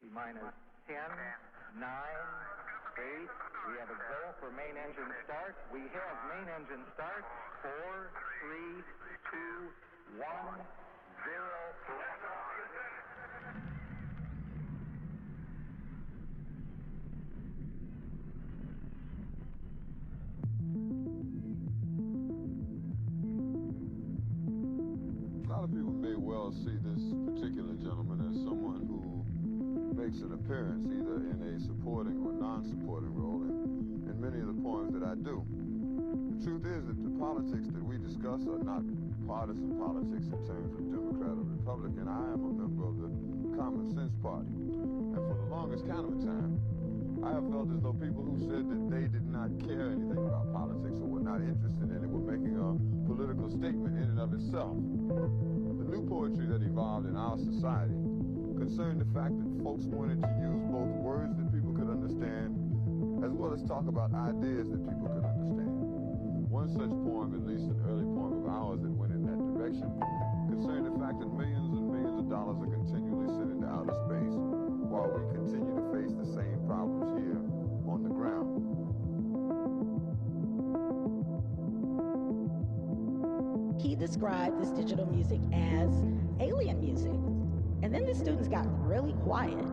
T-minus 10, 9, 8. We have a go for main engine start. We have main engine start. 4, 3, 2, 1, 0. A lot of people may well see this particular gentleman as someone who makes an appearance either in a supporting or non-supporting role in many of the poems that I do. The truth is that the politics that we discuss are not partisan politics in terms of Democrat or Republican. I am a member of the Common Sense Party. And for the longest count of a time, I have felt as though people who said that they did not care anything about politics or were not interested in it were making a political statement in and of itself. The new poetry that evolved in our society concerned the fact that folks wanted to use both words that people could understand as well as talk about ideas that people could understand. One such poem, at least an early poem of ours that went in that direction, concerned the fact that millions and millions of dollars are continually sent into outer space while we continue to face the same problems here on the ground. He described this digital music as alien music. And then the students got really quiet.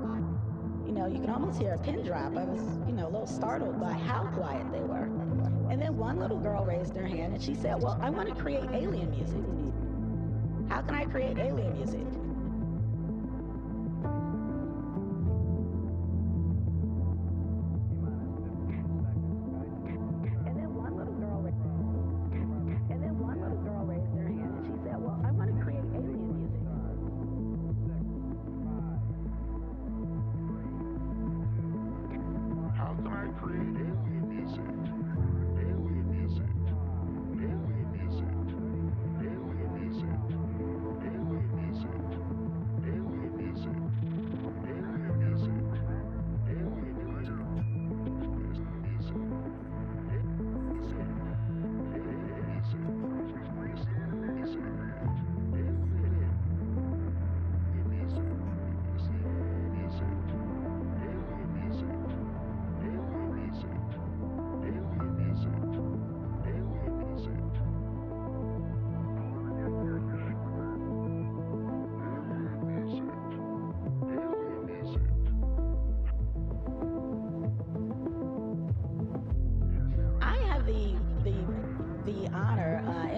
You know, you can almost hear a pin drop. I was, a little startled by how quiet they were. And then one little girl raised her hand and she said, well, I want to create alien music. How can I create alien music?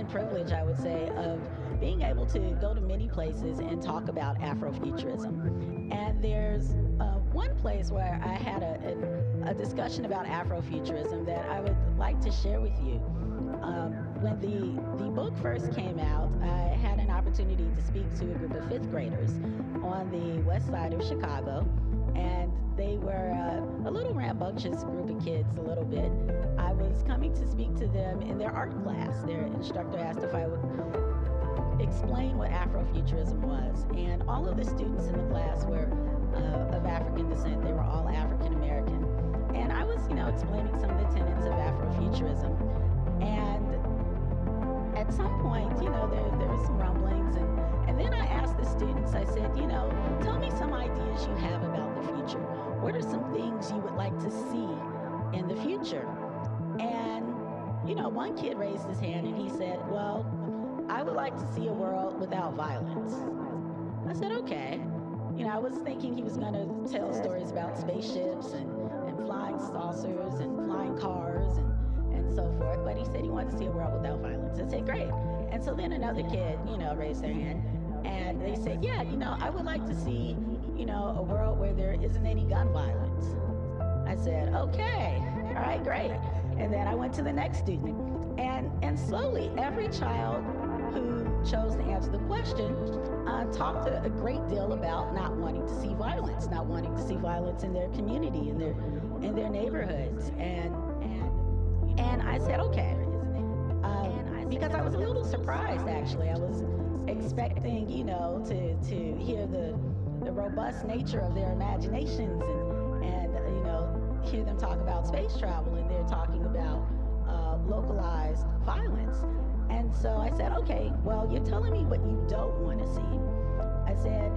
Privilege, I would say, of being able to go to many places and talk about Afrofuturism. And there's one place where I had a discussion about Afrofuturism that I would like to share with you. When the book first came out, I had an opportunity to speak to a group of fifth graders on the west side of Chicago. And they were a little rambunctious group of kids, a little bit. I was coming to speak to them in their art class. Their instructor asked if I would explain what Afrofuturism was. And all of the students in the class were of African descent. They were all African American. And I was, explaining some of the tenets of Afrofuturism. And at some point, there were some rumblings. And then I asked the students, I said, tell me some ideas you have about the future. What are some things you would like to see in the future? And, one kid raised his hand and he said, well, I would like to see a world without violence. I said, okay. I was thinking he was going to tell stories about spaceships and flying saucers and flying cars and so forth. But he said he wanted to see a world without violence. I said, great. And so then another kid, raised their hand. And they said, yeah, I would like to see, a world where there isn't any gun violence. I said, okay, all right, great. And then I went to the next student. And slowly, every child who chose to answer the question talked a great deal about not wanting to see violence, not wanting to see violence in their community, in their neighborhoods. And I said, okay. Because I was a little surprised, actually. I was expecting, to hear the robust nature of their imaginations and hear them talk about space travel, and they're talking about localized violence. And so I said, okay, well, you're telling me what you don't want to see. I said,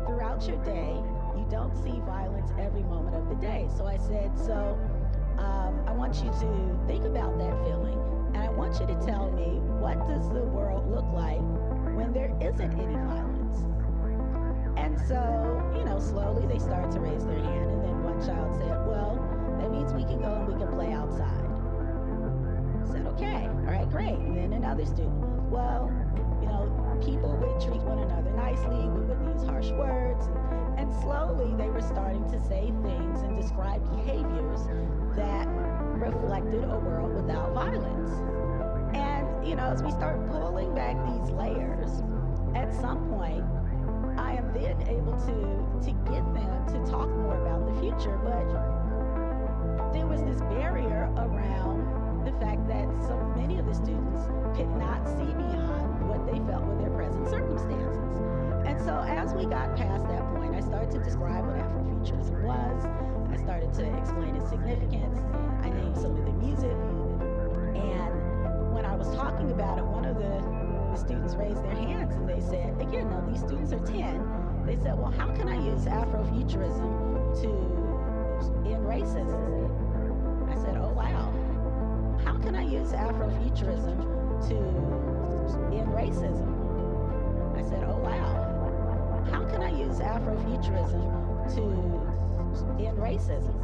throughout your day, you don't see violence every moment of the day. So I said, I want you to think about that feeling, and I want you to tell me, what does the world look like when there isn't any violence? And so, slowly they started to raise their hand, and then one child said, well, that means we can go and we can play outside. I said, okay, all right, great. And then another student, well, people would treat one another nicely, we would use harsh words, and slowly they were starting to say things and describe behaviors that reflected a world without violence. And, as we start pulling back these layers, at some point, I am then able to get them to talk more about the future, but there was this barrier around the fact that so many of the students could not see beyond what they felt were their present circumstances. And so as we got past that point, I started to describe what Afrofuturism was. I started to explain its significance. I named some of the music. And when I was talking about it, one of the students raised their hands and they said, again, now these students are 10. They said, well, how can I use Afrofuturism to end racism? I said, oh, wow. How can I use Afrofuturism to end racism? I said, oh, wow. How can I use Afrofuturism to end racism?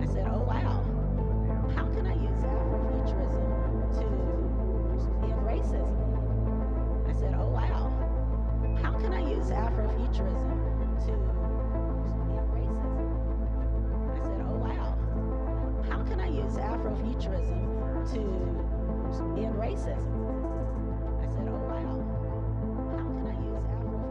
I said, oh, wow. How can I use Afrofuturism to end racism? I said, oh, wow. How can I use Afrofuturism to end racism? I said, oh, wow. How can I use Afrofuturism to end racism? I said, oh, wow. How can I use Afrofuturism to end racism? I said, oh, wow. How can I use Afrofuturism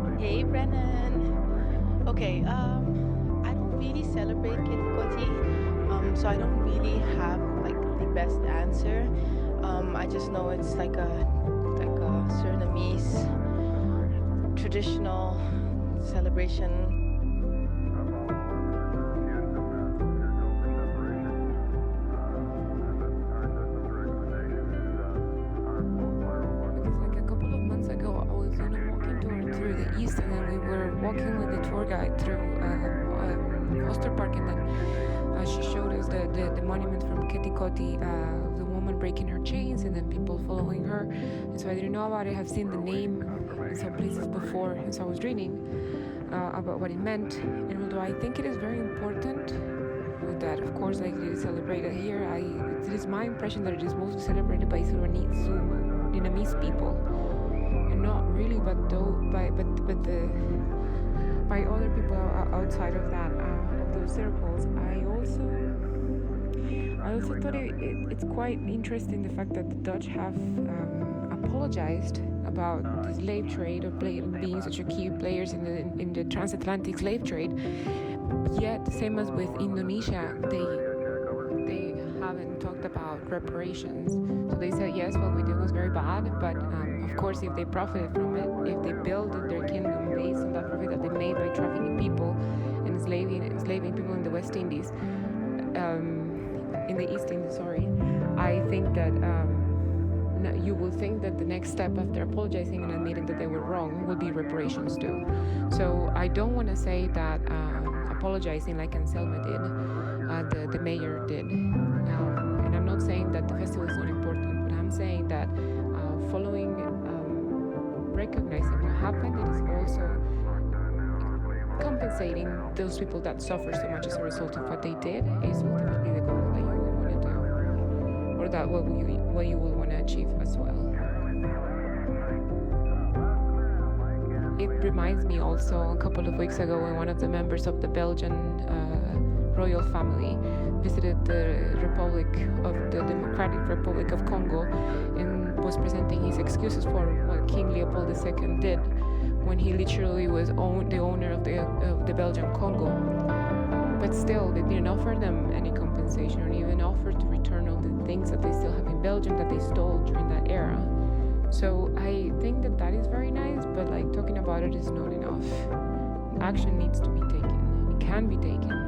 to Brennen. Okay, I don't really celebrate Keti Koti, so I don't really have like the best answer. I just know it's like a Surinamese traditional celebration. Walking with the tour guide through Oster Park, and then she showed us the monument from Keti Koti, the woman breaking her chains and then people following her. And so I didn't know about it. I've seen the name in some places before, and so I was reading about what it meant. And although I think it is very important that, of course, like it is celebrated here, it is my impression that it is mostly celebrated by Surinamese people. Not really, but by other people outside of that those circles, I also thought it's quite interesting the fact that the Dutch have apologized about the slave trade or being such a key players in the transatlantic slave trade. Yet, same as with Indonesia, they haven't talked about reparations. So they said, yes, what we did was very bad, but of course, if they profited from it, if they built their kingdom based on that profit that they made by trafficking people and enslaving people in the West Indies, in the East Indies, I think that you will think that the next step after apologizing and admitting that they were wrong will be reparations too. So I don't want to say that apologizing like Anselma did, the mayor did. And I'm not saying that the festival is not important, but I'm saying that following, recognizing what happened, it is also compensating those people that suffer so much as a result of what they did is ultimately the goal that you will want to do, or that what you will want to achieve as well. It reminds me also a couple of weeks ago when one of the members of the Belgian royal family visited the Democratic Republic of Congo and was presenting his excuses for what King Leopold II did when he literally was the owner of the Belgian Congo. But still, they didn't offer them any compensation or even offer to return all the things that they still have in Belgium that they stole during that era. So I think that is very nice, but like talking about it is not enough. Action needs to be taken. It can be taken.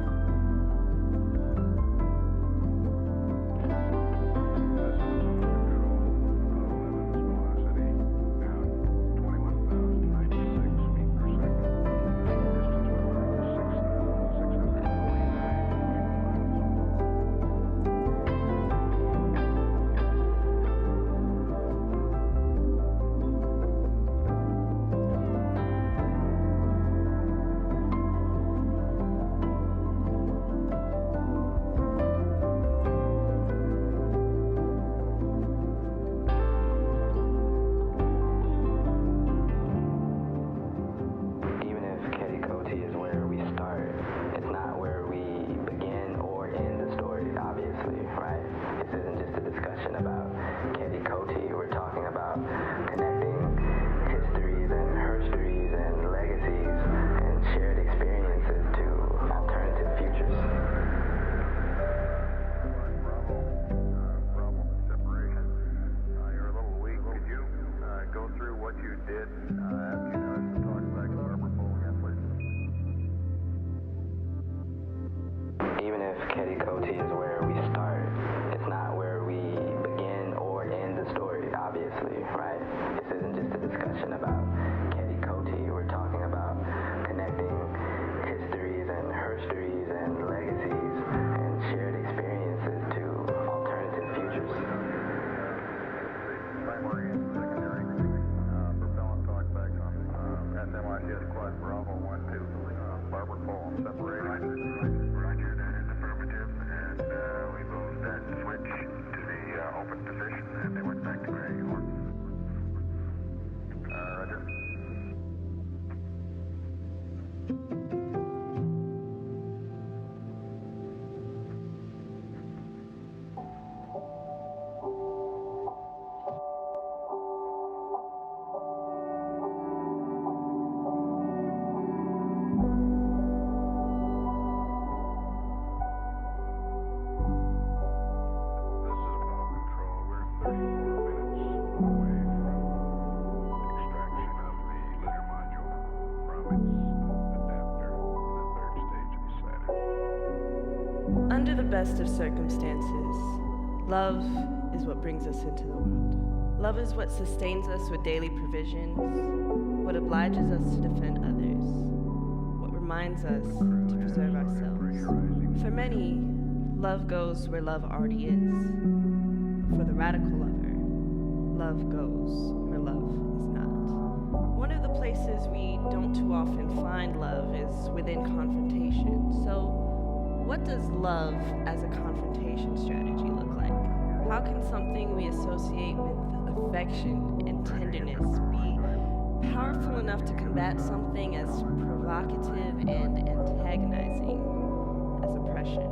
Keti Koti is where we start. It's not where we begin or end the story, obviously, right? This isn't just a discussion about Keti Koti. We're talking about connecting histories and herstories and legacies and shared experiences to alternative futures. Primary and secondary propellant talkback on SMICS Quad Bravo 1-2, Barbara Pole separation. Roger, that is affirmative, and we moved that switch to the open position, and they went back to gray. Roger. Under the best of circumstances, love is what brings us into the world. Love is what sustains us with daily provisions, what obliges us to defend others, what reminds us to preserve ourselves. For many, love goes where love already is. For the radical lover, love goes where love is not. One of the places we don't too often find love is within confrontation. So, what does love as a confrontation strategy look like? How can something we associate with affection and tenderness be powerful enough to combat something as provocative and antagonizing? as oppression.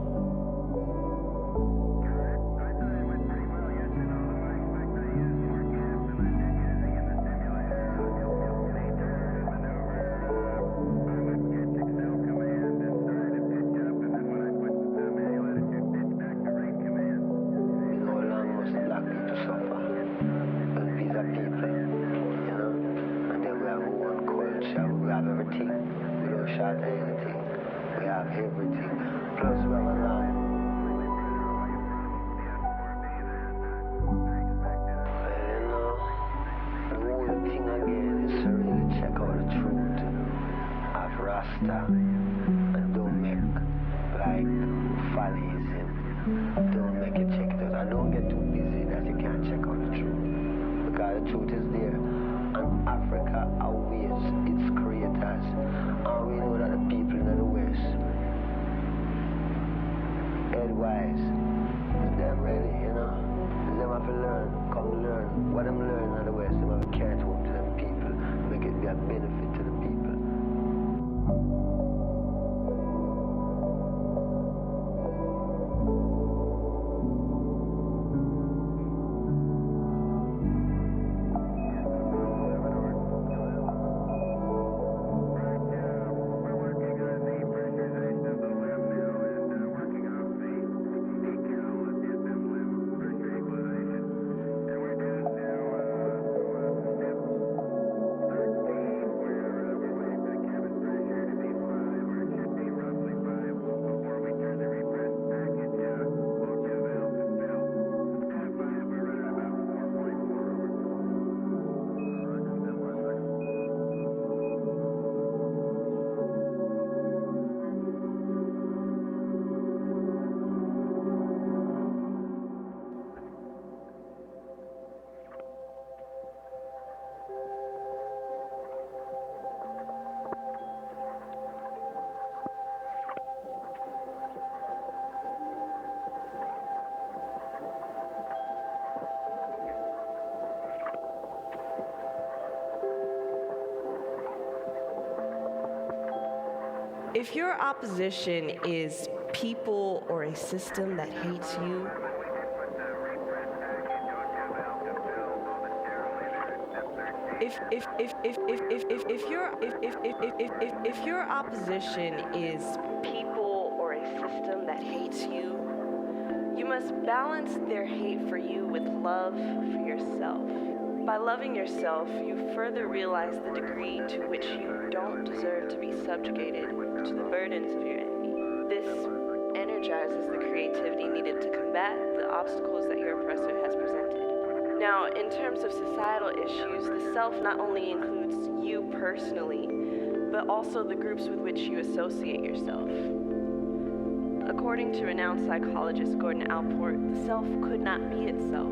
And don't make like follies and don't make you check it out. And don't get too busy that you can't check out the truth. Because the truth is there. And Africa awaits its creators. And we know that the people in the West, headwise, is them ready, you know? Is them have to learn, come learn. What them learn in the West, them have to carry it home to them people, make it be a benefit to the people. If your opposition is people or a system that hates you, if your opposition is people or a system that hates you, you must balance their hate for you with love for yourself. By loving yourself, you further realize the degree to which you don't deserve to be subjugated to the burdens of your enemy. This energizes the creativity needed to combat the obstacles that your oppressor has presented. Now, in terms of societal issues, the self not only includes you personally, but also the groups with which you associate yourself. According to renowned psychologist Gordon Allport, the self could not be itself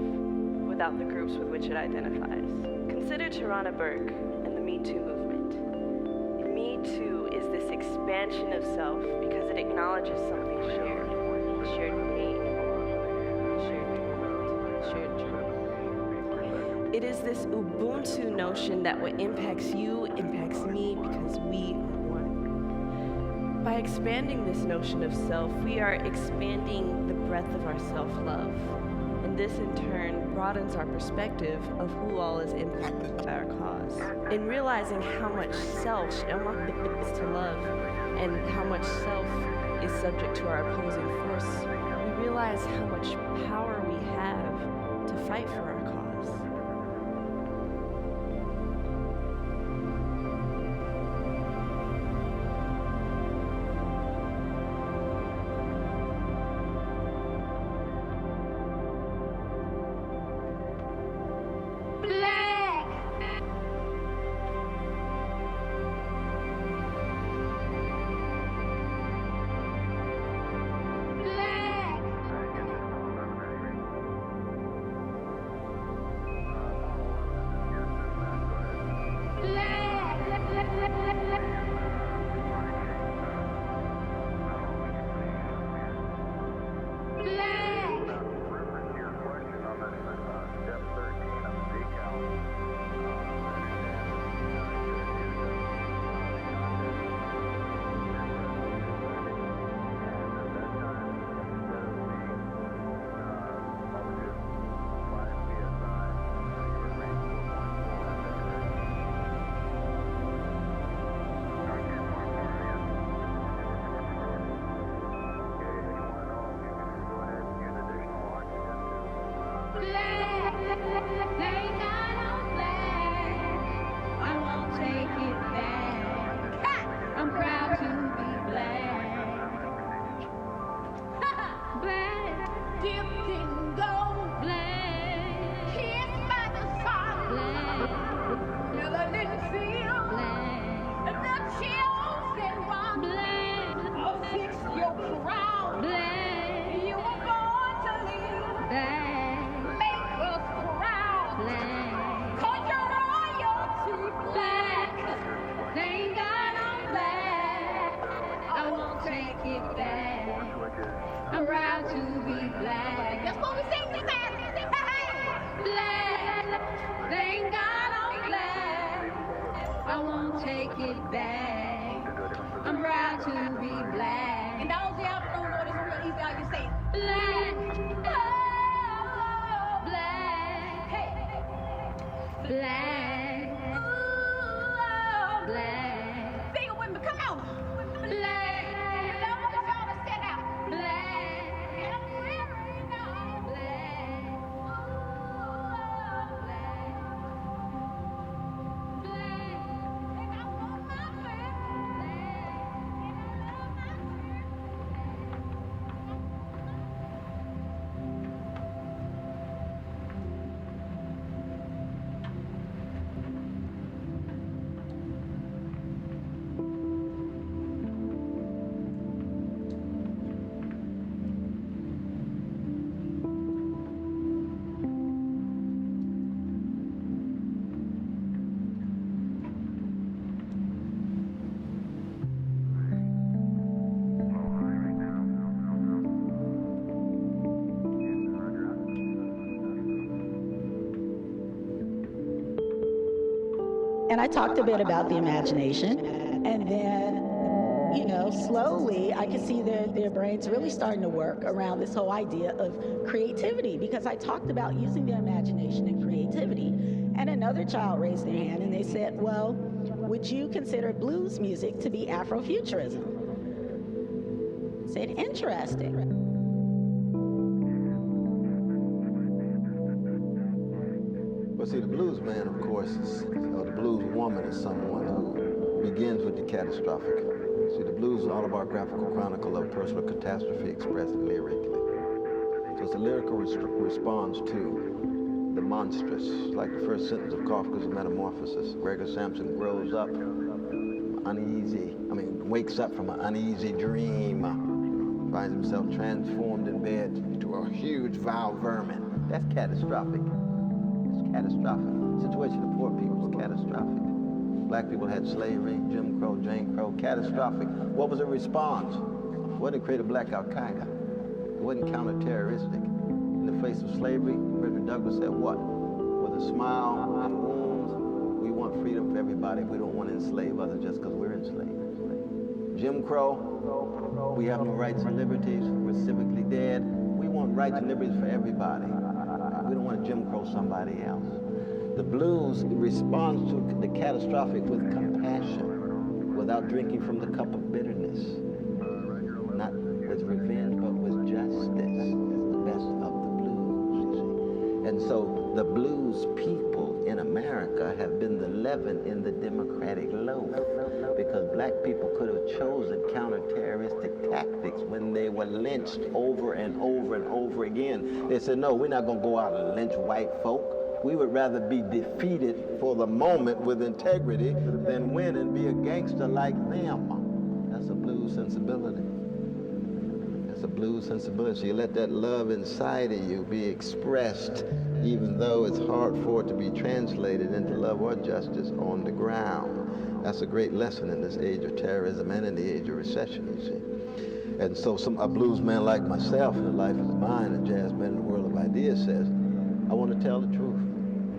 without the groups with which it identifies. Consider Tarana Burke and the Me Too movement. Me Too is this expansion of self because it acknowledges something shared. Shared pain, shared torment, shared trauma. It is this Ubuntu notion that what impacts you impacts me because we are one. By expanding this notion of self, we are expanding the breadth of our self-love. And this in turn broadens our perspective of who all is impacted by our cause. In realizing how much self is to love and how much self is subject to our opposing force, we realize how much power we have to fight for our cause. dipped in gold, black, kissed by the sun, black, never didn't feel black, the chills that run, black, fix your crown, black, you were born to live, black, make us proud, black, cause you're royalty, black, thank God I'm black, I won't take it back. I'm proud to be black. That's what we sing this at. Black. Thank God I'm black. I won't take it back. I'm proud to be black. And those of y'all who don't know this real easy, I can say black. Oh, black. Hey. Black. Ooh, black. Sing it with me. Come on. Black. And I talked a bit about the imagination, and then, you know, slowly I could see their brains really starting to work around this whole idea of creativity, because I talked about using their imagination and creativity. And another child raised their hand and they said, well, would you consider blues music to be Afrofuturism? I said, interesting. Well, see, the blues man, of course, or the blues woman is someone who begins with the catastrophic. See, the blues is an autobiographical chronicle of personal catastrophe expressed lyrically. So it's a lyrical response to the monstrous. It's like the first sentence of Kafka's Metamorphosis. Gregor Samson grows up wakes up from an uneasy dream, finds himself transformed in bed into a huge vile vermin. That's catastrophic. Catastrophic. The situation of poor people was catastrophic. Black people had slavery, Jim Crow, Jane Crow, catastrophic. What was the response? It wasn't to create a black Al-Qaeda. It wasn't counter-terroristic. In the face of slavery, Frederick Douglass said what? With a smile and wounds, we want freedom for everybody. We don't want to enslave others just because we're enslaved. Jim Crow, we have no rights and liberties. We're civically dead. We want rights and liberties for everybody. We don't want to Jim Crow somebody else. The blues responds to the catastrophic with compassion, without drinking from the cup of bitterness. Not with revenge, but with justice. That's the best of the blues, you see. And so the blues people in America have been the leaven in the democratic loaf, because black people could have chosen counter-terroristic tactics when they were lynched over and over and over again. They said, no, we're not going to go out and lynch white folk. We would rather be defeated for the moment with integrity than win and be a gangster like them. That's a blues sensibility. That's a blues sensibility. So you let that love inside of you be expressed, even though it's hard for it to be translated into love or justice on the ground. That's a great lesson in this age of terrorism and in the age of recession, you see. And so a blues man like myself, in the life is mine, a jazz man in the world of ideas, says, I want to tell the truth.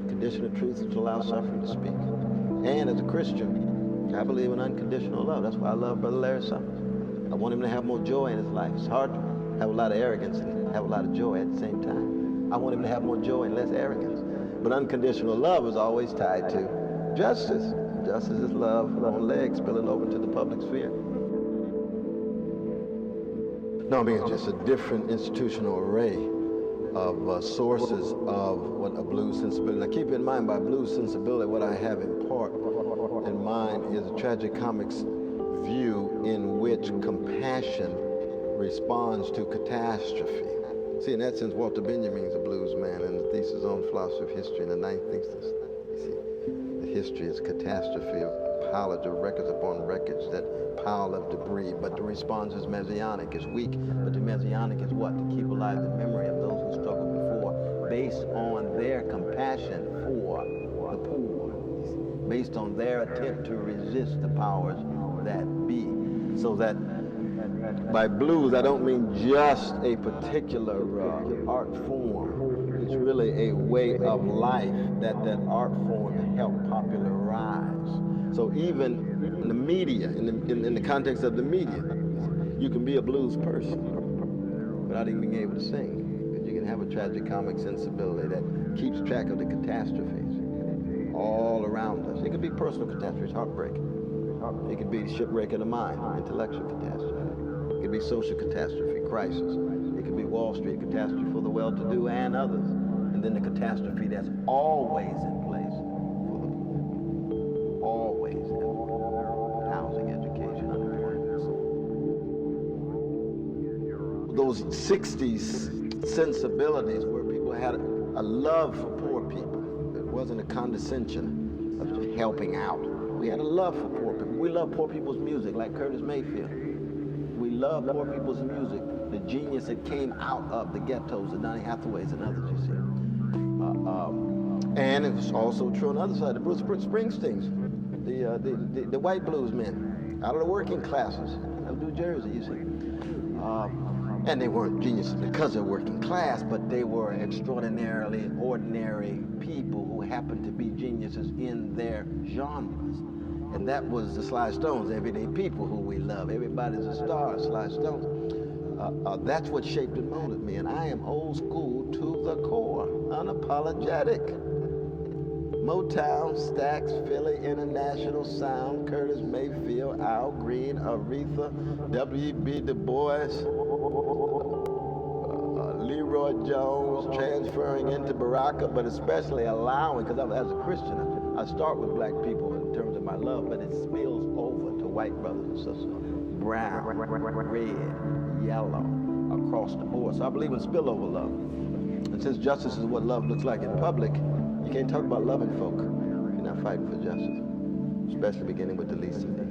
Condition of truth is to allow suffering to speak. And as a Christian, I believe in unconditional love. That's why I love Brother Larry Summers. I want him to have more joy in his life. It's hard to have a lot of arrogance and have a lot of joy at the same time. I want him to have more joy and less arrogance. But unconditional love is always tied to justice. Justice is love on legs spilling over to the public sphere. No, I mean, it's just a different institutional array of sources of what a blues sensibility. Now keep in mind, by blues sensibility, what I have in part in mind is a tragicomics view in which compassion responds to catastrophe. See, in that sense, Walter Benjamin's a blues man, and the thesis on philosophy of history in the ninth thesis. You see, the history is catastrophe of pillage of records upon records, that pile of debris, but the response is messianic, it's weak, but the messianic is what? To keep alive the memory of those who struggled before, based on their compassion for the poor, based on their attempt to resist the powers that be. So that by blues, I don't mean just a particular art form. It's really a way of life that art form helped popularize. So even in the media, in the context of the media, you can be a blues person without even being able to sing. Because you can have a tragicomic sensibility that keeps track of the catastrophes all around us. It could be personal catastrophes, heartbreak. It could be shipwreck of the mind, intellectual catastrophe. It could be social catastrophe, crisis. It could be Wall Street catastrophe for the well-to-do and others. And then the catastrophe that's always in place for the poor. Always in place. Housing, education, unemployment. Those 60s sensibilities where people had a love for poor people. It wasn't a condescension of just helping out. We had a love for poor people. We love poor people's music, like Curtis Mayfield. We love poor people's music, the genius that came out of the ghettos, the Donny Hathaways and others, you see. And it's also true on the other side, the Bruce Springsteens, the white blues men, out of the working classes of New Jersey, you see. And they weren't geniuses because they're working class, but they were extraordinarily ordinary people who happened to be geniuses in their genres. And that was the Sly Stones, everyday people who we love. Everybody's a star, Sly Stones. That's what shaped and molded me. And I am old school to the core, unapologetic. Motown, Stax, Philly, International Sound, Curtis Mayfield, Al Green, Aretha, W.B. Du Bois, Leroy Jones, transferring into Baraka, but especially allowing, because as a Christian, I start with black people in terms of my love, but it spills over to white brothers and sisters, brown, red, yellow, across the board. So I believe in spillover love. And since justice is what love looks like in public, you can't talk about loving folk if you're not fighting for justice, especially beginning with the least of these.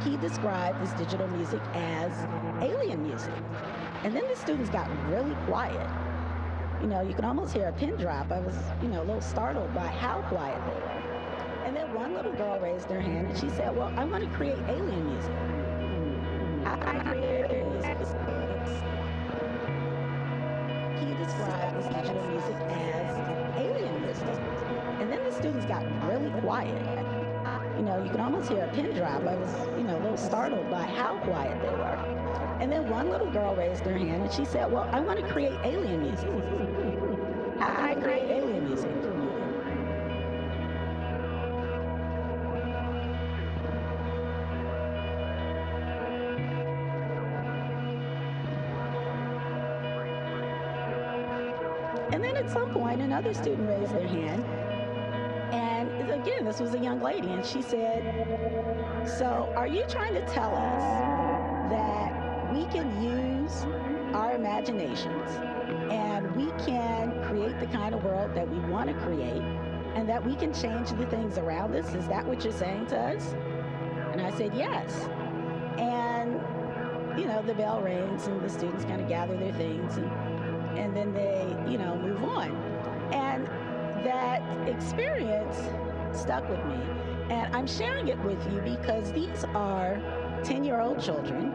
He described this digital music as alien music. And then the students got really quiet. You know, you can almost hear a pin drop. I was, a little startled by how quiet they were. And then one little girl raised her hand and she said, well, I want to create alien music. How can I create alien music? He described this digital music as alien music. And then the students got really quiet. You can almost hear a pin drop. I was, a little startled by how quiet they were. And then one little girl raised her hand and she said, well, I want to create alien music. How can I create alien music? And then at some point, another student raised their hand. And again, this was a young lady, and she said, so are you trying to tell us that we can use our imaginations and we can create the kind of world that we want to create, and that we can change the things around us. Is that what you're saying to us? And I said, yes. And, you know, the bell rings and the students kind of gather their things and then they, you know, move on. And that experience stuck with me. And I'm sharing it with you because these are 10-year-old children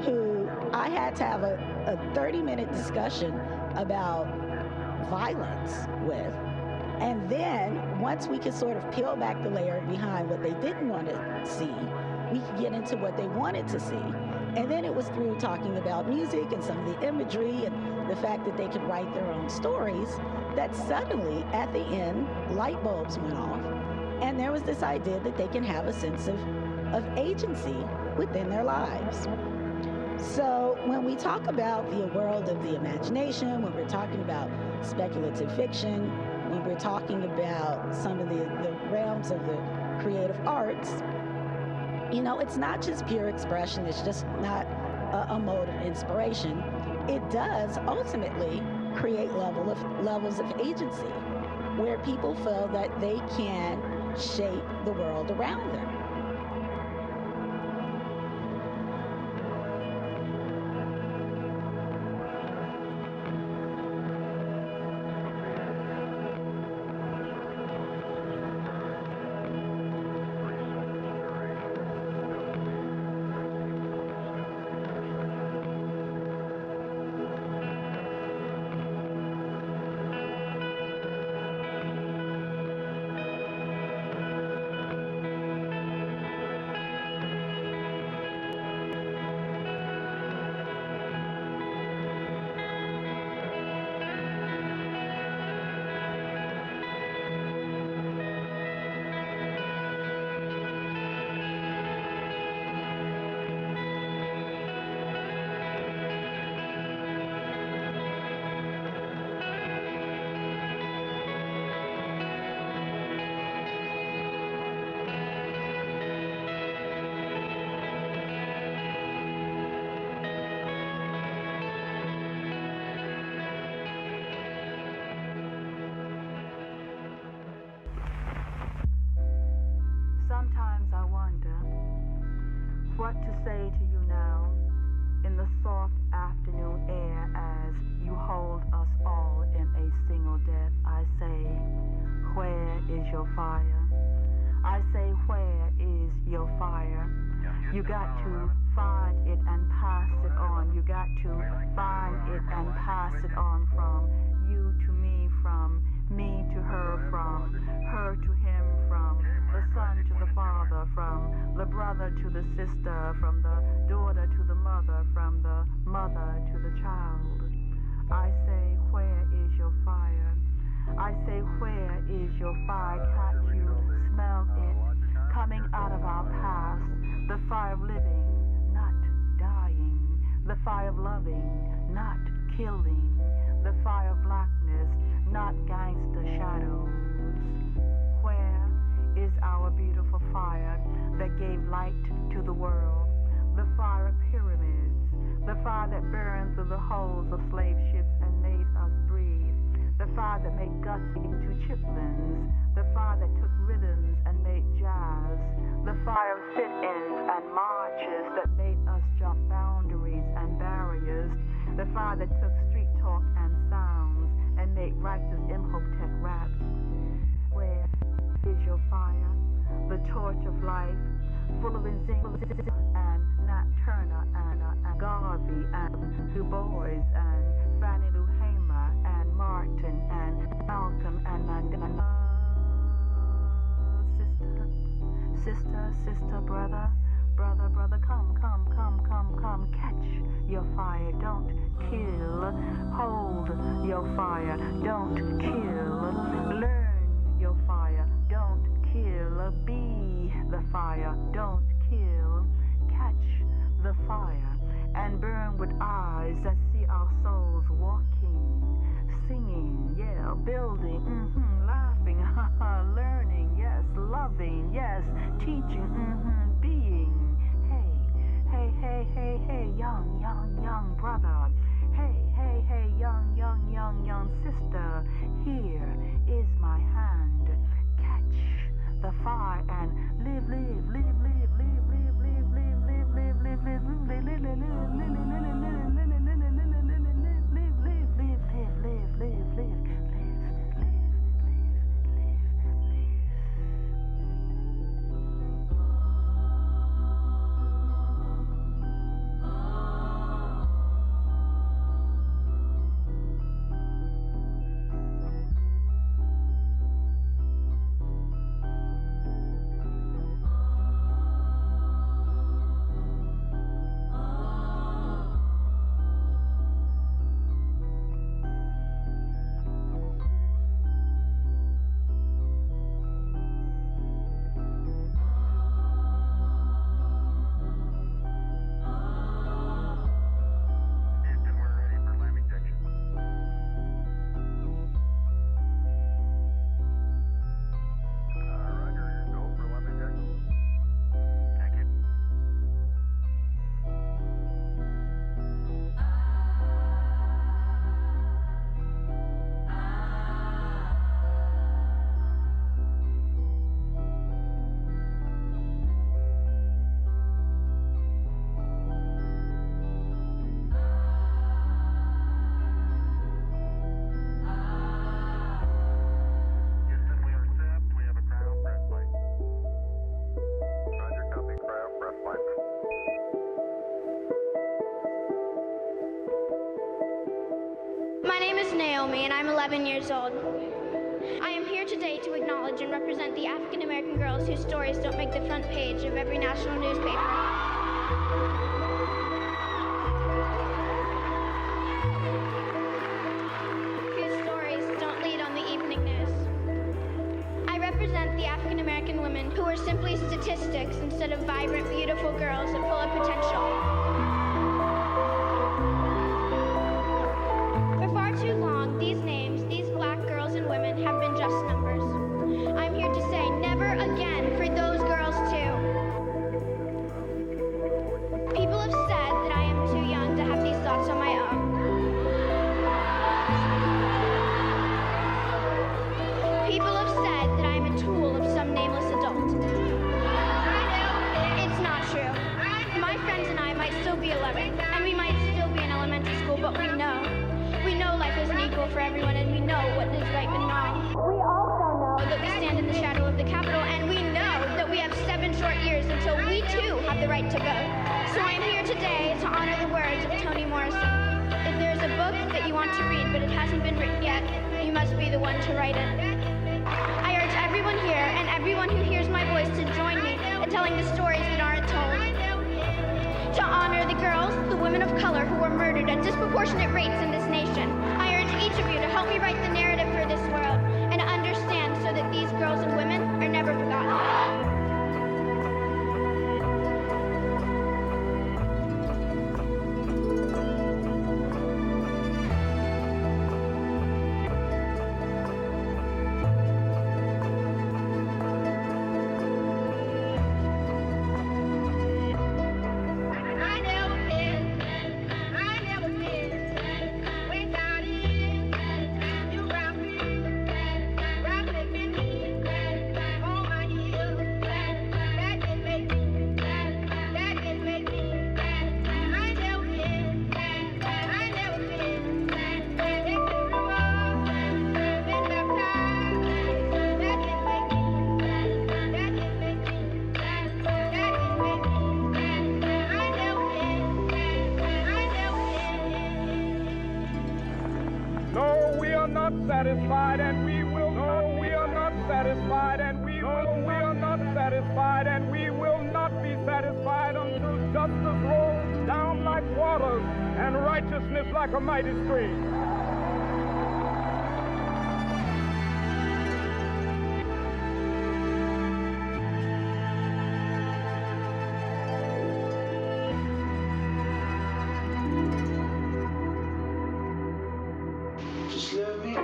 who I had to have a 30-minute discussion about violence with. And then once we could sort of peel back the layer behind what they didn't want to see, we could get into what they wanted to see. And then it was through talking about music and some of the imagery and the fact that they could write their own stories that suddenly at the end, light bulbs went off. And there was this idea that they can have a sense of agency within their lives. So when we talk about the world of the imagination, when we're talking about speculative fiction, when we're talking about some of the realms of the creative arts, you know, it's not just pure expression. It's just not a mode of inspiration. It does ultimately create levels of agency where people feel that they can shape the world around them. Sometimes I wonder what to say to you now in the soft afternoon air as you hold us all in a single death. I say, where is your fire? I say, where is your fire? You got to find it and pass it on. You got to find it and pass it on from you to me, from me to her, from her to him, from the son to the father, from the brother to the sister, from the daughter to the mother, from the mother to the child. I say, where is your fire? I say, where is your fire? Can't you smell it coming out of our past? The fire of living, not dying. The fire of loving, not killing. The fire of blackness, not gangster shadows. Where is our beautiful fire that gave light to the world? The fire of pyramids, the fire that burned through the holes of slave ships and made us breathe. The fire that made guts into chitlins, the fire that took rhythms and made jazz. The fire of sit-ins and marches that made us jump boundaries and barriers. The fire that took street talk and sounds and made righteous Imhotep raps. Where is your fire? The torch of life, full of Nzinga and Nat Turner and Garvey and Du Bois and Fannie Lou Hamer and Martin and Malcolm and Mandela. Sister, brother, come, catch your fire, don't kill, hold your fire, don't kill, learn your fire, don't kill, be the fire, don't kill, catch the fire, and burn with eyes that see our souls walking, singing, yeah, building, laughing, learning, yes, loving, yes, teaching, being, hey, Hey, hey, hey, hey, young, young, young brother. Hey, hey, hey, young, young, young, young sister. Here is my hand. Catch the fire and live, live, live, live, live, live, live, live, live, live, live, live, live, live, live, My name is Naomi, and I'm 11 years old. I am here today to acknowledge and represent the African American girls whose stories don't make the front page of every national newspaper. Whose stories don't lead on the evening news. I represent the African American women who are simply statistics instead of vibrant, beautiful girls that full of potential. Too long, these names, these black girls and women have been just numbers. I'm here to say never again for those girls too. People have said that I am too young to have these thoughts on my own. People have said that I am a tool of some nameless adult. It's not true. My friends and I might still be 11, and we might still be in elementary school, but we know life isn't equal for everyone, and we know what is right and wrong. We also know that we stand in the shadow of the Capitol, and we know that we have 7 short years until we too have the right to vote. So I'm here today to honor the words of Toni Morrison. If there is a book that you want to read but it hasn't been written yet, you must be the one to write it. I urge everyone here and everyone who hears my voice to join me in telling the stories that aren't told. To honor the girls, the women of color who were murdered at disproportionate rates in this nation. I urge each of you to help me write the narrative for this world and to understand so that these girls and women are never forgotten. Satisfied and we will no, we are not satisfied and we will we are not satisfied and we will not be satisfied until justice rolls down like waters and righteousness like a mighty stream. Just let me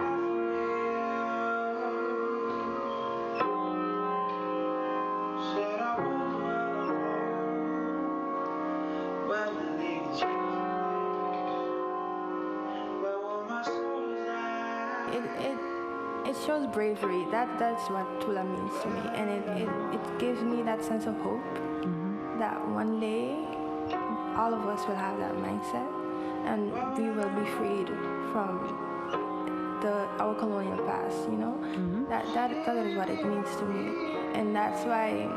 it shows bravery. That's what Tula means to me, and it gives me that sense of hope that one day all of us will have that mindset, and we will be freed from our colonial past. You know, that is what it means to me, and that's why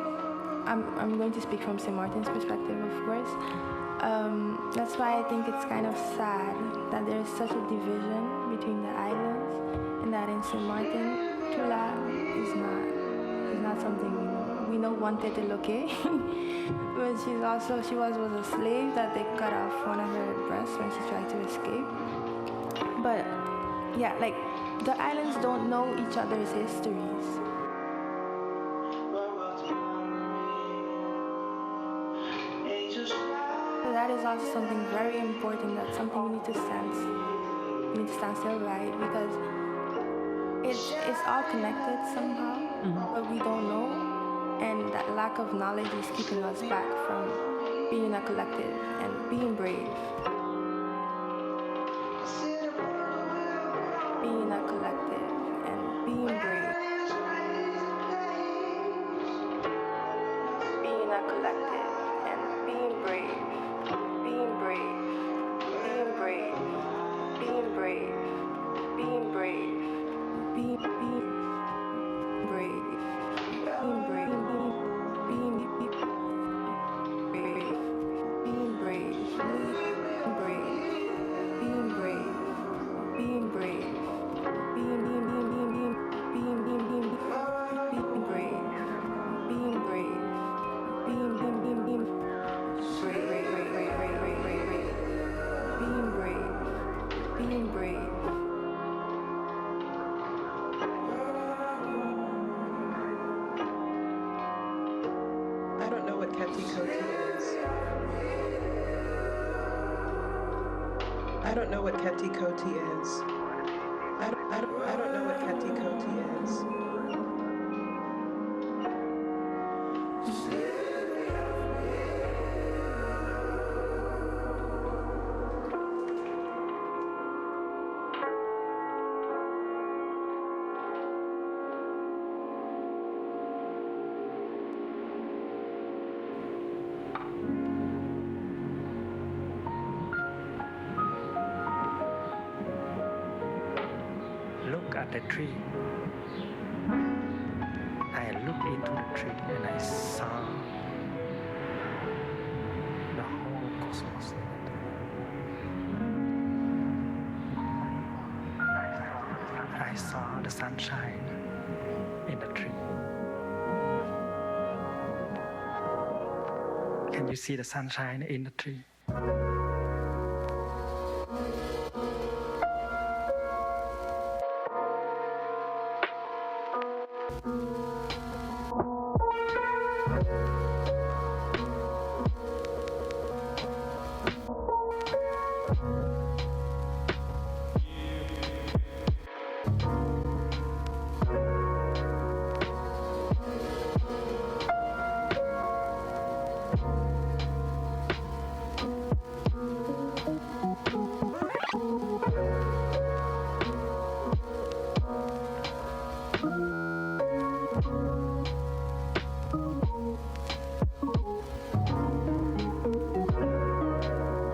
I'm going to speak from St. Martin's perspective, of course. That's why I think it's kind of sad that there's such a division between the islands, and that in St. Martin, Tula is not something we know wanted to look at. But she was a slave that they cut off one of her breasts when she tried to escape. But yeah, like the islands don't know each other's histories. So that is also something very important. That's something we need to stand still by, because it's all connected somehow, but we don't know, and that lack of knowledge is keeping us back from being a collective and being brave. Being a collective and being brave. Being a collective and being brave. Being brave. Being brave. Being brave. Being brave. Being brave. Being brave. Being brave. Being brave. Being brave. Being brave. I don't know what Keti Koti is. I don't know what Keti Koti is. I don't know what Keti Koti is. Look at the tree. I looked into the tree and I saw the whole cosmos in it. I saw the sunshine in the tree. Can you see the sunshine in the tree?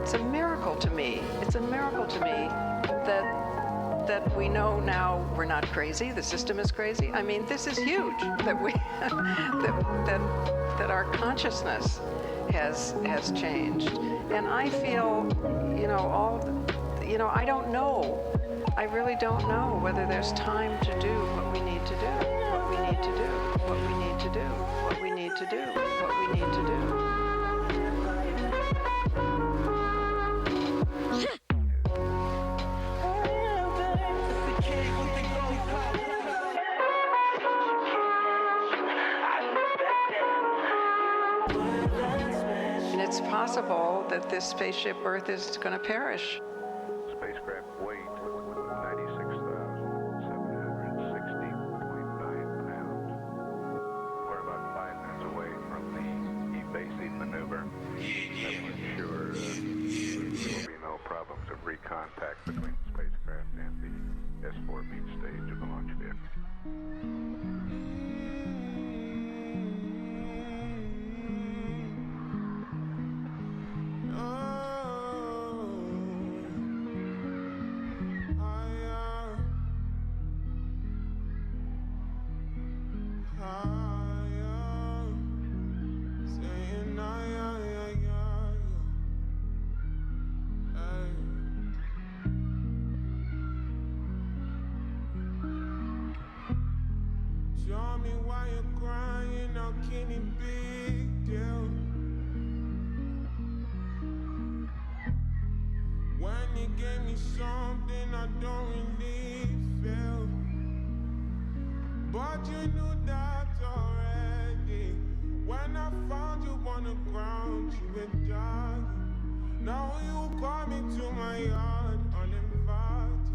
It's a miracle to me that we know now we're not crazy. The system is crazy. I mean, this is huge that we that our consciousness has changed. And I feel, I don't know. I really don't know whether there's time to do what we need to do. What we need to do. What we need to do. What we need to do. What we need to do. It's possible that this spaceship Earth is going to perish. Spacecraft weight 96,760.9 pounds. We're about 5 minutes away from the evasive maneuver. That will ensure there will be no problems of recontact between the spacecraft and the diaspora beat stage of the launch vehicle. Tell me why you're crying, how can it be, deal? When you gave me something I don't really feel, but you knew that already. When I found you on the ground, you were dying. Now you come into my yard uninvited.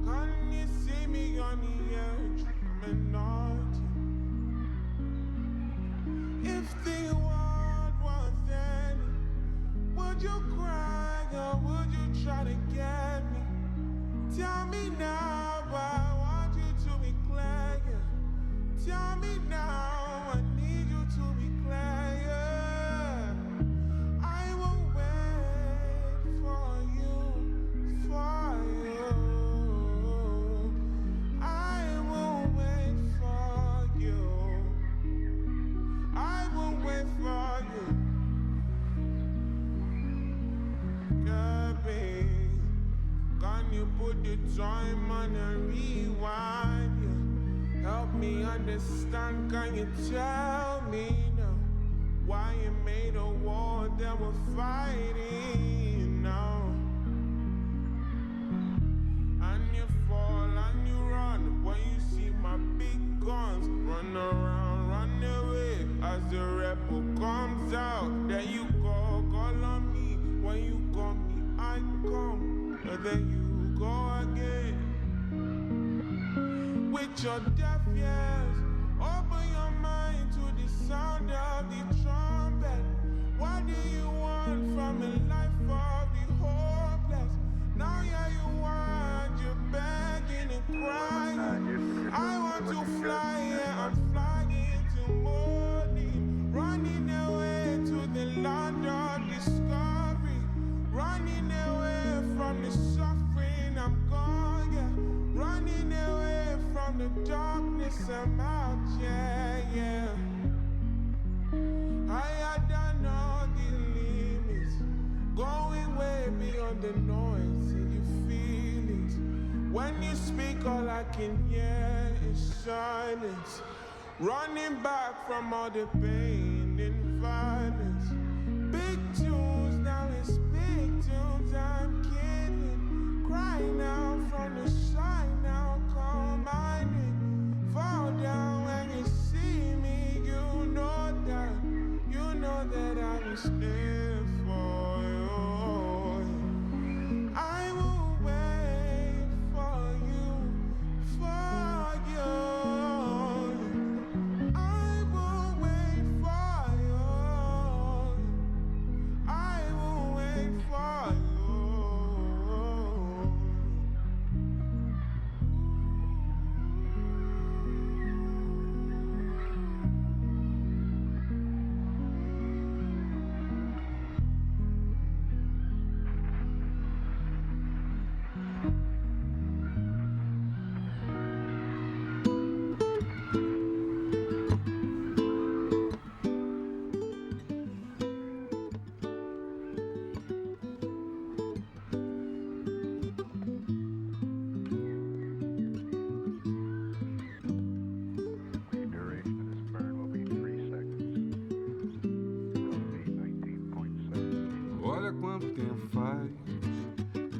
Can't you see me on the edge? I'm naughty. If the world was ending, would you cry or would you try to get me? Tell me now, I want you to be clear. Yeah. Tell me now, I need you to be clear. Yeah. I will wait for you, for you. I will wait for you. I will wait for you. Yeah, babe. Can you put the time on a rewind? Yeah. Help me understand. Can you tell me now why you made a war that we're fighting now? And you fall and you run when you see my big guns. Run around, run away as the rebel comes out. Then you call on me. When you call me, I come. And then you go again. With your deaf ears, open your mind to the sound of the trumpet. What do you want from a life of the hopeless? Now yeah, you want, you're begging and crying. I want to fly, yeah, I'm flying to morning. Running away to the land of discovery. Running away from the suffering, I'm gone, yeah. Running away from the darkness, I'm out, yeah, yeah. I had done all the limits, going way beyond the noise in your feelings. When you speak, all I can hear is silence. Running back from all the pain and violence. Big tunes, now it's big tunes, I'm kidding. Crying out from the side, now commanding. Fall down when you see me, you know that I was there for you. I will wait for you, for you. I will wait for you. I will wait for you. Olha quanto tempo faz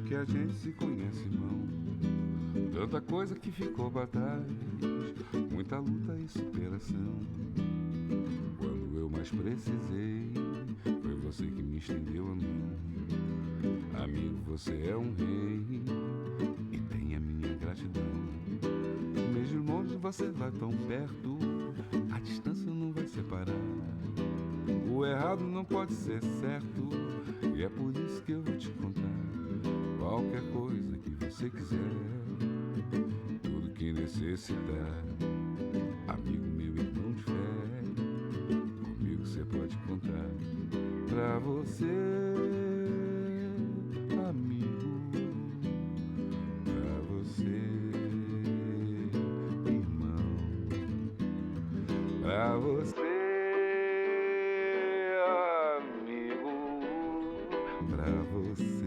que a gente se conhece, irmão. Tanta coisa que ficou pra trás, muita luta e superação. Quando eu mais precisei, foi você que me estendeu a mão. Amigo, você é um rei e tem a minha gratidão. Mesmo longe você vai tão perto, a distância não vai separar. O errado não pode ser certo, e é por isso que eu vou te contar qualquer coisa que você quiser. necessidade. Amigo meu, irmão de fé, comigo você pode contar. Pra você, amigo, pra você, irmão, pra você, amigo, pra você.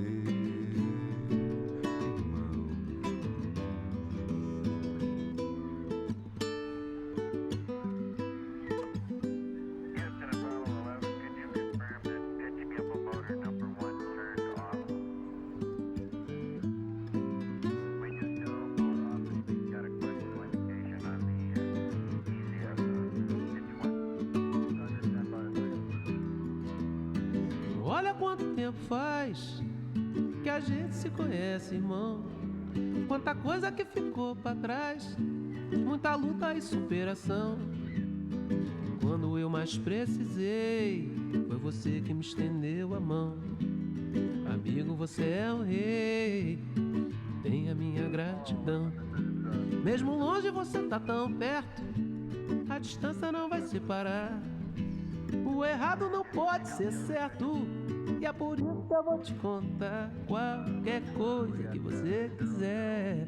Olha quanto tempo faz que a gente se conhece, irmão. Quanta coisa que ficou pra trás, muita luta e superação. Quando eu mais precisei, foi você que me estendeu a mão. Amigo, você é um rei, tem a minha gratidão. Mesmo longe você tá tão perto, a distância não vai separar. O errado não pode ser certo, e é por isso que eu vou te contar qualquer coisa que você quiser.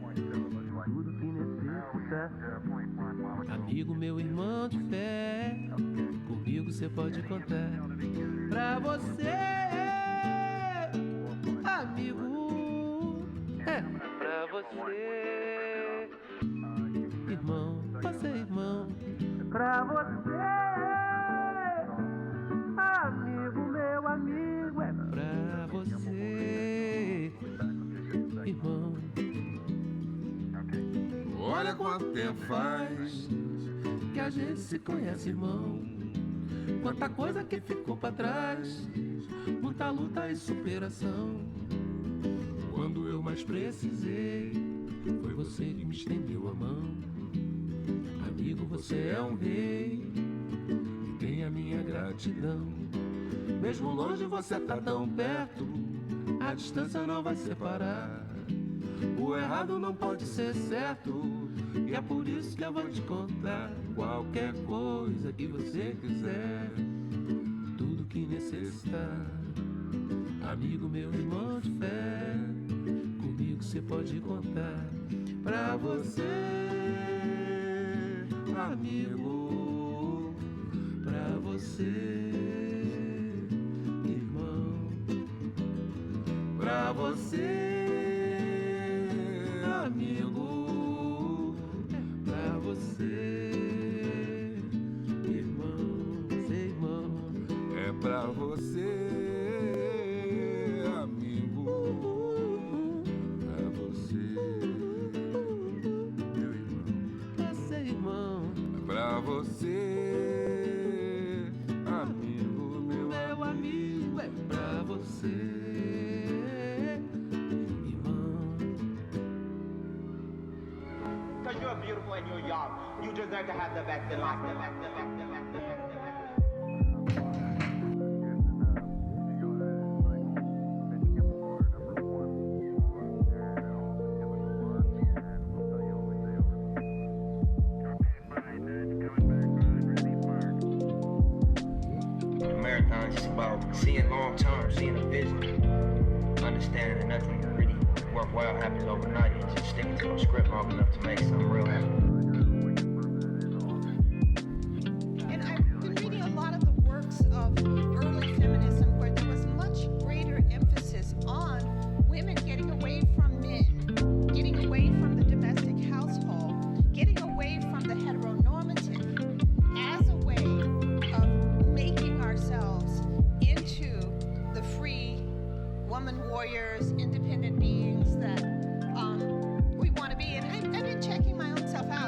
Tudo que necessitar. Amigo, meu irmão de fé, comigo você pode contar. Pra você, amigo, pra você, irmão, você irmão. Pra você, amigo, meu amigo, é pra você, irmão. Olha quanto tempo faz que a gente se conhece, irmão. Quanta coisa que ficou pra trás, muita luta e superação. Quando eu mais precisei, foi você que me estendeu a mão. Amigo, você é um rei, tem a minha gratidão. Mesmo longe você tá tão perto, a distância não vai separar. O errado não pode ser certo, e é por isso que eu vou te contar qualquer coisa que você quiser. Tudo que necessitar. Amigo, meu irmão de fé, comigo você pode contar. Pra você, amigo, pra você, irmão, pra você, amigo, pra você, irmão, você, irmão, é pra você, amigo, pra você, meu irmão, você, irmão, pra você, amigo, meu amigo, é pra você. You're beautiful and you're young. You deserve to have the best in life. The marathon is about seeing long term, seeing a vision, understanding that nothing really worthwhile happens overnight, and just sticking to a script long enough to make something real happen. And I've been reading a lot of the works of early feminism where there was much greater emphasis on women getting away from men, getting away from the domestic household, getting away from the heteronormative as a way of making ourselves into the free woman warriors, independent beings that we want to be. And I've been checking my own self out.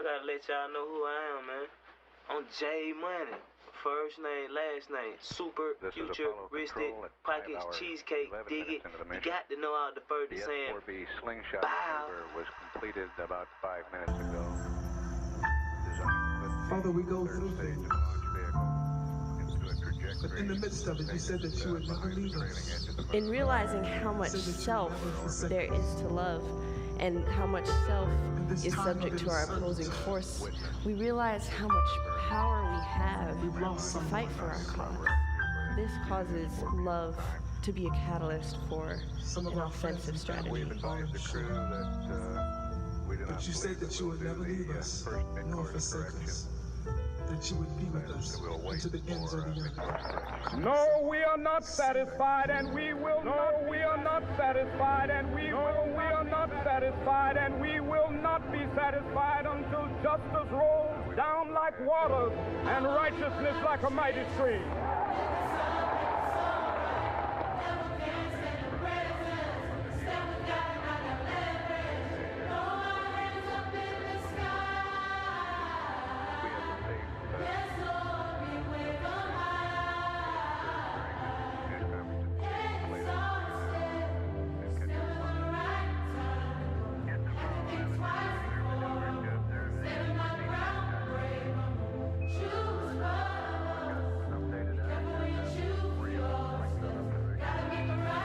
gotta let y'all know who I am, man. I'm J Money. First name, last name, super, futuristic, pockets, cheesecake, dig it. You got to know I'll defer to saying, S4B slingshot bow. maneuver was completed about 5 minutes ago. Father, we go through things. But in the midst of it, you said that you would never leave us. In realizing how much self there is to love and how much self is subject to our opposing force, we realize how much power we have to fight for our cause. This causes love to be a catalyst for an offensive strategy. But you said that you would never leave us, nor forsake us. That you would be with us unto the ends of the earth. No, we are not satisfied, and we will not. We are not satisfied, and we will. We are not satisfied, and we will not be satisfied until justice rolls down like waters and righteousness like a mighty stream.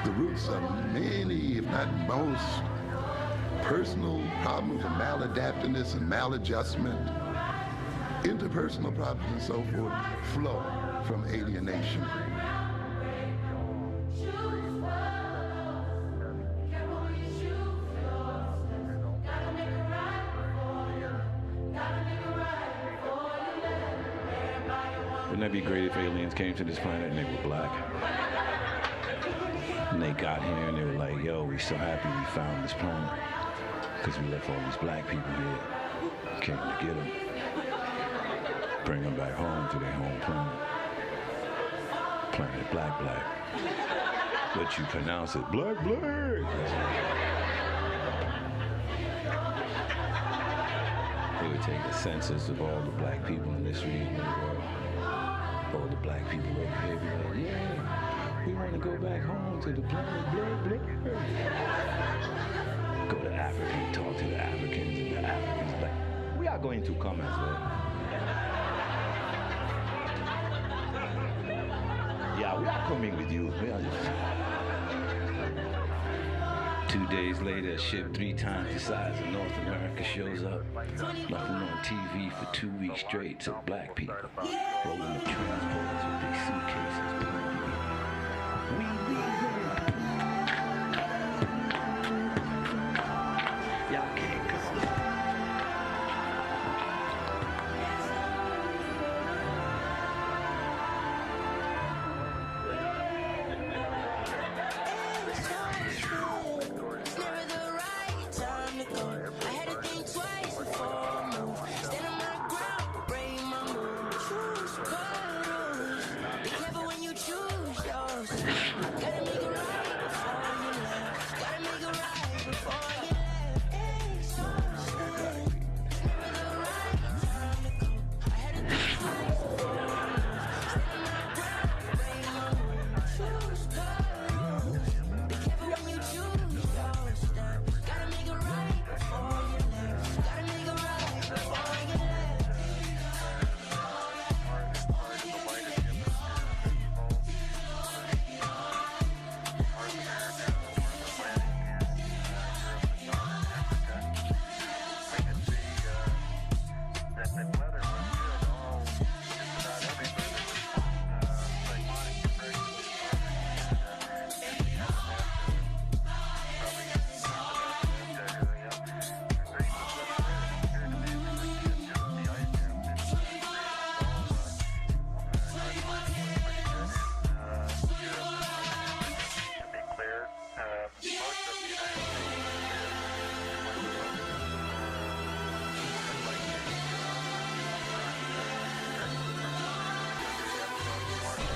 The roots of many, if not most, personal problems of maladaptiveness and maladjustment, interpersonal problems and so forth, flow from alienation. Wouldn't that be great if aliens came to this planet and they were black? And they got here and they were like, yo, we so happy we found this planet because we left all these black people here. Came to get them. Bring them back home to their home planet. Planet black, black. But you pronounce it black, black. They would take a census of all the black people in this region of the world. All the black people over here be like, yeah, we want to go back home to the planet, blah, blah. Go to Africa and talk to the Africans, and the Africans like, we are going to come as well. Yeah, we are coming with you. We are just... 2 days later, a ship 3 times the size of North America shows up. Nothing on TV for 2 weeks straight to black people. Rolling the transporters with their suitcases. We leave here. Y'all can't come.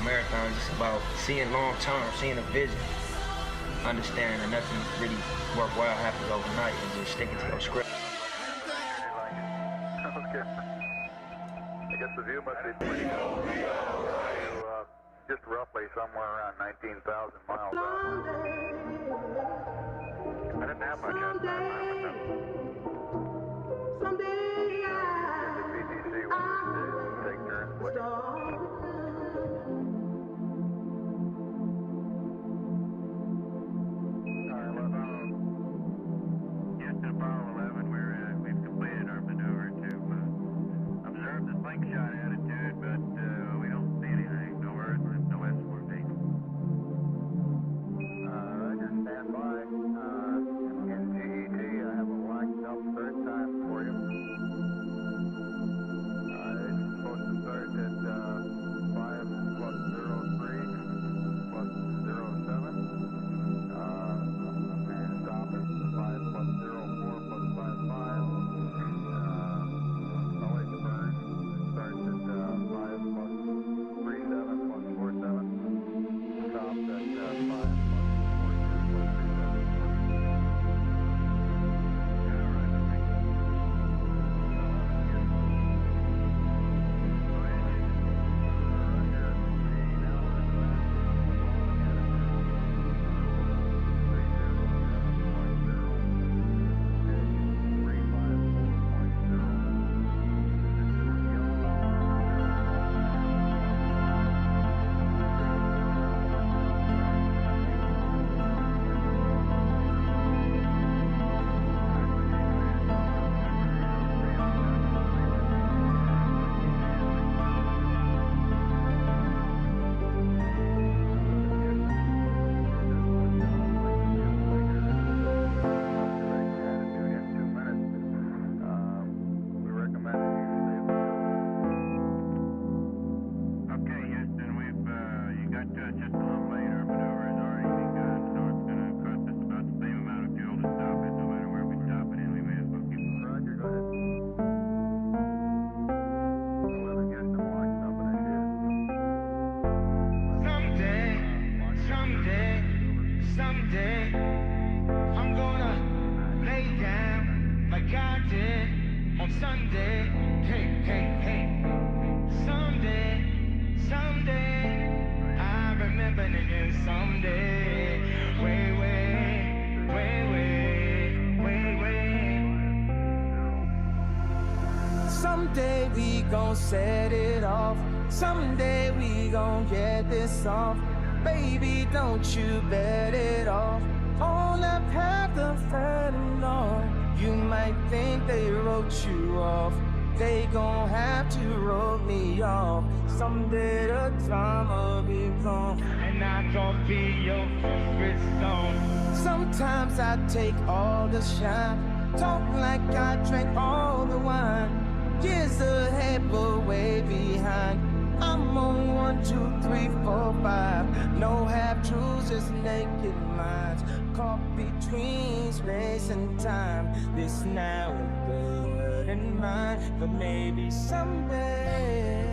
Marathon is just about seeing long term, seeing a vision, understanding that nothing really worthwhile happens overnight and just sticking to your script. the view must be pretty close to just roughly somewhere around 19,000 miles out. I didn't have much at that time. Someday the PTC will take turns looking. Someday we gon' set it off. Someday we gon' get this off. Baby, don't you bet it off on the path of finding all. You might think they wrote you off. They gon' have to wrote me off. Someday the drama be gone, and I gon' be your favorite song. Sometimes I take all the shine, talk like I drank all the wine. Years ahead, but way behind. I'm on 1, 2, 3, 4, 5. No half truths, just naked minds. Caught between space and time. This now is in mind, but maybe someday.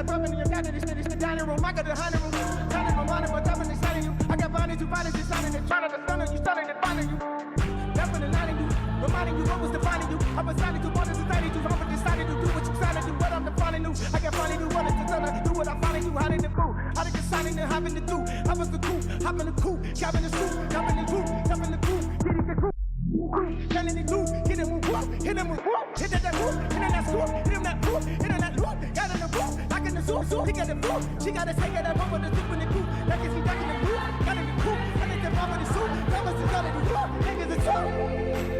like rubbing in your got it's the dining room. I got the dining room. Dining room, money, but I'm inside you. I got bondage, you bondage, it's signing it. Trying to stun you, stunning it, finding you. Definitely lining you, reminding you what was defining you. I'm deciding to what is deciding to. I'm deciding to do what you decided to. What I'm defining new. I can finally do what it's done. Do what I finally do. How did it go? How did deciding and having to do? I was the cool, hopping the cool, chopping the soup, chopping the cool, chopping the cool, getting the cool. Telling it loose, hit him with whoop, hit him with whoop, hit that whoop, hit him that swoop, hit him that whoop, hit him that whoop, got in the whoop, lock in the zoom, he got the whoop, she got his head, got that bump with the soup in the coop, like if he back in the whoop, got in the coop, I need the bump with the soup, that was the gun in the whoop, niggas the two.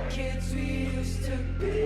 Kids we used to be.